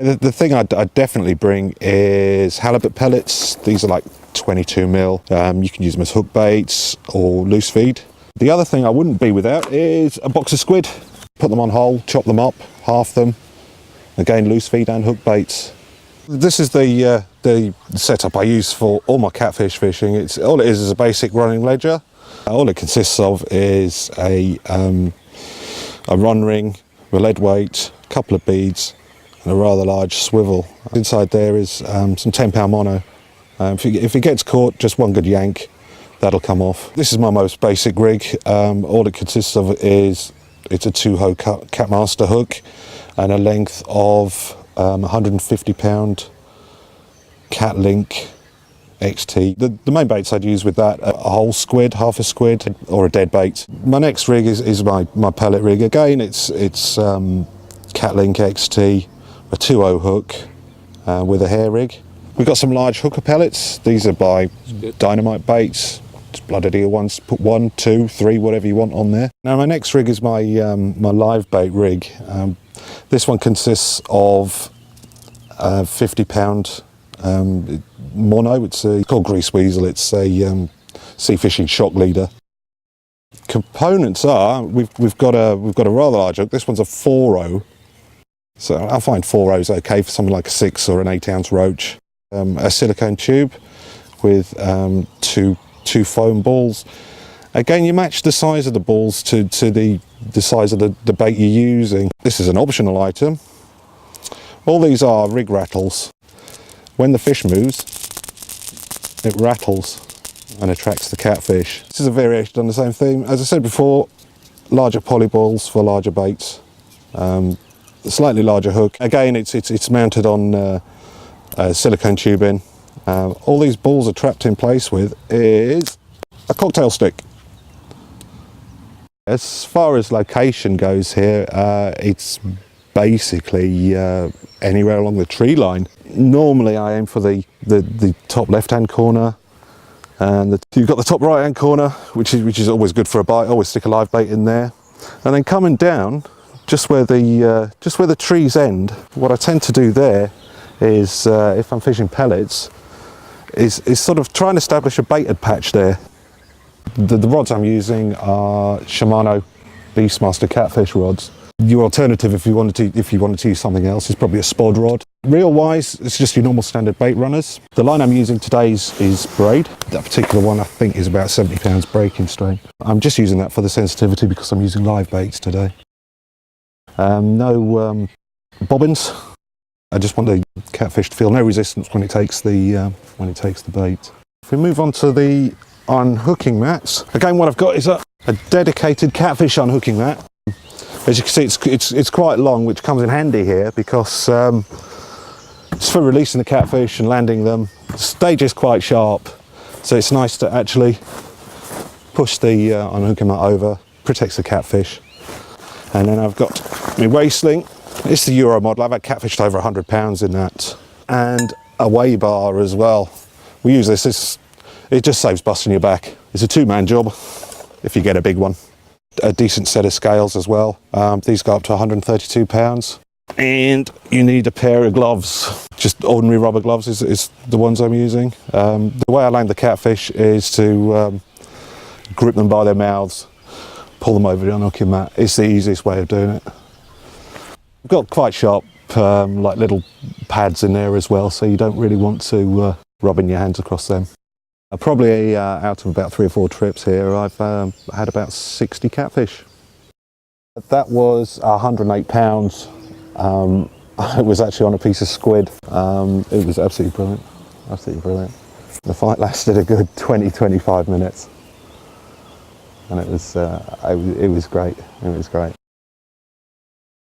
The thing I'd definitely bring is halibut pellets. These are like 22mm. You can use them as hook baits or loose feed. The other thing I wouldn't be without is a box of squid. Put them on whole, chop them up, half them. Again, loose feed and hook baits. This is the setup I use for all my catfish fishing. All it is a basic running ledger. All it consists of is a run ring, a lead weight, a couple of beads, and a rather large swivel. Inside there is some 10-pound mono. If it gets caught, just one good yank, that'll come off. This is my most basic rig. All it consists of is it's a 2-hoe Catmaster hook and a length of 150-pound Catlink XT. The main baits I'd use with that are a whole squid, half a squid, or a dead bait. My next rig is my pellet rig. Again, it's Catlink XT, a 2-0 hook with a hair rig. We've got some large hooker pellets. These are by Dynamite Baits. Just blooded eel ones. Put 1, 2, 3, whatever you want on there. Now my next rig is my my live bait rig. This one consists of 50-pound mono. It's called Grease Weasel. It's a sea fishing shock leader. Components are we've got a rather large hook. This one's a 4-0. So I find 4-0s okay for something like a 6 or an 8-ounce roach. A silicone tube with two foam balls. Again, you match the size of the balls to the size of the bait you're using. This is an optional item. All these are rig rattles. When the fish moves, it rattles and attracts the catfish. This is a variation on the same theme. As I said before, larger poly balls for larger baits. A slightly larger hook. Again, it's mounted on silicone tubing. All these balls are trapped in place with is a cocktail stick. As far as location goes here, it's basically anywhere along the tree line. Normally I aim for the top left-hand corner, and you've got the top right-hand corner, which is always good for a bite. Always stick a live bait in there, and then coming down just where the trees end. What I tend to do there is, if I'm fishing pellets, is sort of try and establish a baited patch there. The rods I'm using are Shimano Beastmaster Catfish rods. Your alternative, if you wanted to use something else, is probably a spod rod. Reel-wise, it's just your normal standard bait runners. The line I'm using today is braid. That particular one I think is about 70 pounds breaking strain. I'm just using that for the sensitivity because I'm using live baits today. No bobbins. I just want the catfish to feel no resistance when it takes the bait. If we move on to the unhooking mats, again what I've got is a dedicated catfish unhooking mat. As you can see, it's quite long, which comes in handy here because it's for releasing the catfish and landing them. The stage is quite sharp, so it's nice to actually push the unhooking mat over, protects the catfish. And then I've got my waist link. It's the Euro model. I've had catfished over 100 pounds in that. And a weigh bar as well. We use this, it just saves busting your back. It's a 2-man job if you get a big one. A decent set of scales as well. These go up to 132 pounds. And you need a pair of gloves. Just ordinary rubber gloves is the ones I'm using. The way I land the catfish is to grip them by their mouths, pull them over the unhooking mat. It's the easiest way of doing it. I've got quite sharp like little pads in there as well, so you don't really want to rubbing your hands across them. Probably out of about 3 or 4 trips here, I've had about 60 catfish. That was 108 pounds. It was actually on a piece of squid. It was absolutely brilliant, absolutely brilliant. The fight lasted a good 20-25 minutes, and it was great. It was great.